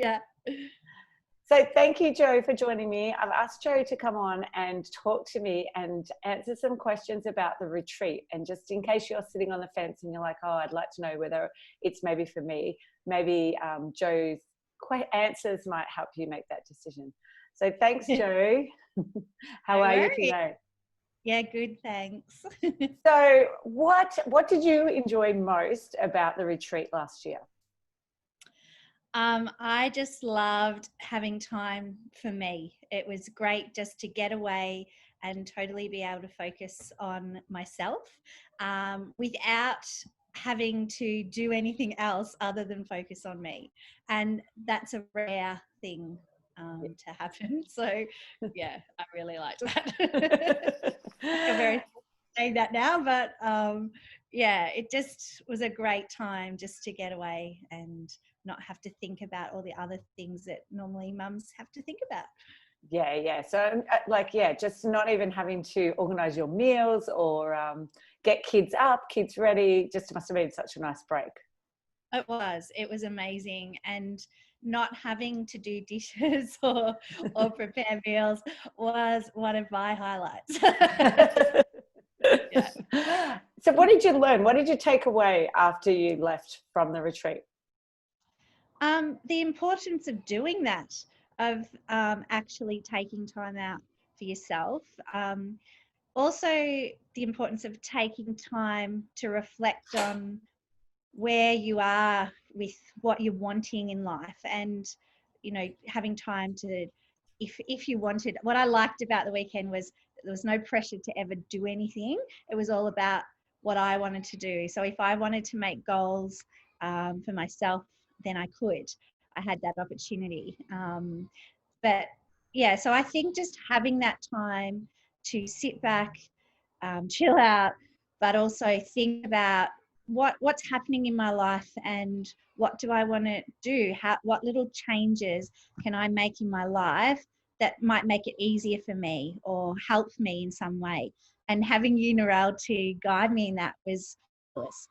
Yeah. So thank you, Joe, for joining me. I've asked Joe to come on and talk to me and answer some questions about the retreat. And just in case you're sitting on the fence and you're like, oh, I'd like to know whether it's maybe for me, maybe Joe's answers might help you make that decision. So thanks, Joe. How are you today? Yeah, good, thanks. So what did you enjoy most about the retreat last year? I just loved having time for me. It was great just to get away and totally be able to focus on myself without having to do anything else other than focus on me. And that's a rare thing to happen. So yeah, I really liked that. I'm very saying that now, but yeah, it just was a great time just to get away and not have to think about all the other things that normally mums have to think about. Yeah. So just not even having to organize your meals or get kids up, kids ready. Just must have been such a nice break. It was amazing. And not having to do dishes or prepare meals was one of my highlights. Yeah. So what did you learn? What did you take away after you left from the retreat? The importance of doing that, of actually taking time out for yourself. Also, the importance of taking time to reflect on where you are with what you're wanting in life, and having time to, if you wanted. What I liked about the weekend was there was no pressure to ever do anything. It was all about what I wanted to do. So if I wanted to make goals for myself, then I could. I had that opportunity. But yeah, so I think just having that time to sit back, chill out, but also think about what's happening in my life and what do I want to do? What little changes can I make in my life that might make it easier for me or help me in some way? And having you, Narelle, to guide me in that was fabulous.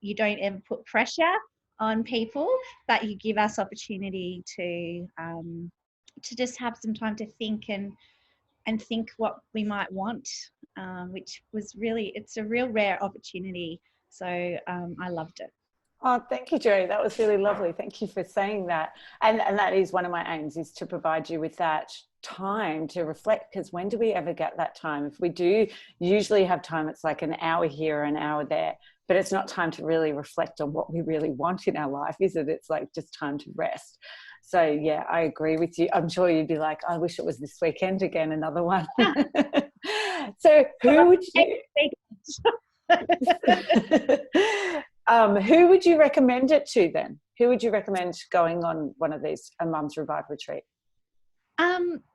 You don't ever put pressure on people, but you give us opportunity to just have some time to think and think what we might want, which was really, it's a real rare opportunity. So I loved it. Oh, thank you, Joe. That was really lovely. Thank you for saying that. And that is one of my aims, is to provide you with that time to reflect, because when do we ever get that time? If we do usually have time, it's like an hour here, an hour there, but it's not time to really reflect on what we really want in our life, is it? It's like just time to rest. So yeah, I agree with you. I'm sure you'd be like, I wish it was this weekend again, another one. So who would who would you recommend it to then? Who would you recommend going on one of these, a Mums Revive retreat?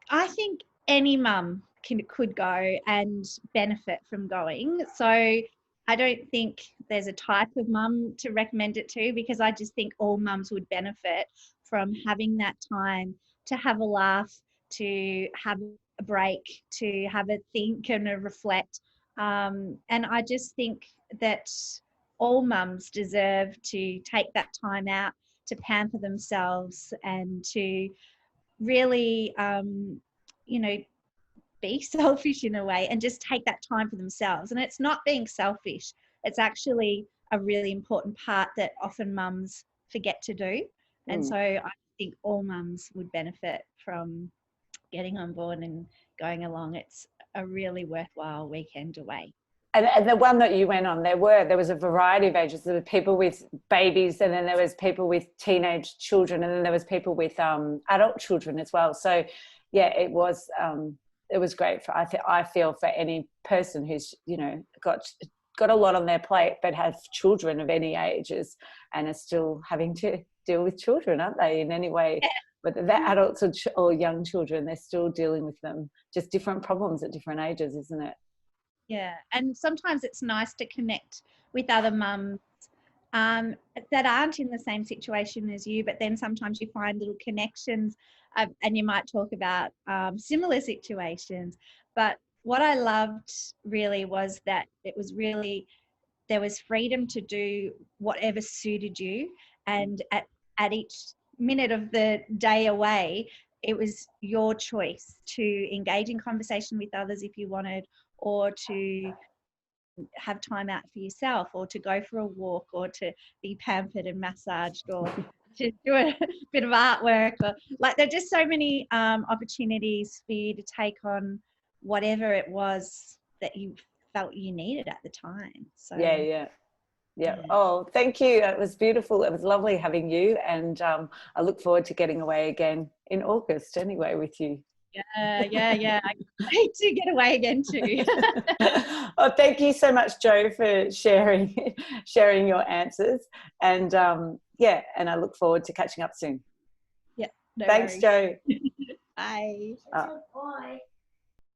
I think any mum could go and benefit from going. So I don't think there's a type of mum to recommend it to, because I just think all mums would benefit from having that time to have a laugh, to have a break, to have a think and a reflect. And I just think that all mums deserve to take that time out to pamper themselves and to really, be selfish in a way and just take that time for themselves. And it's not being selfish. It's actually a really important part that often mums forget to do. And so I think all mums would benefit from getting on board and going along. It's a really worthwhile weekend away. And the one that you went on, there was a variety of ages. There were people with babies, and then there was people with teenage children, and then there was people with adult children as well. So yeah, it was great for, I feel, for any person who's got a lot on their plate but have children of any ages and are still having to deal with children, aren't they, in any way? Yeah. Whether they're adults or young children, they're still dealing with them, just different problems at different ages, isn't it? Yeah, and sometimes it's nice to connect with other mums that aren't in the same situation as you, but then sometimes you find little connections and you might talk about similar situations. But what I loved really was that there was freedom to do whatever suited you, and at each minute of the day away, it was your choice to engage in conversation with others if you wanted, or to have time out for yourself, or to go for a walk, or to be pampered and massaged, or to do a bit of artwork, or like there're just so many opportunities for you to take on whatever it was that you felt you needed at the time. So Yeah. yeah, Oh, thank you. It was beautiful. It was lovely having you, and I look forward to getting away again in August anyway with you. yeah. I hate to get away again too. Oh, thank you so much, Jo, for sharing your answers. And yeah, and I look forward to catching up soon. Yeah, no Thanks, worries. Jo. Bye. Uh, Bye.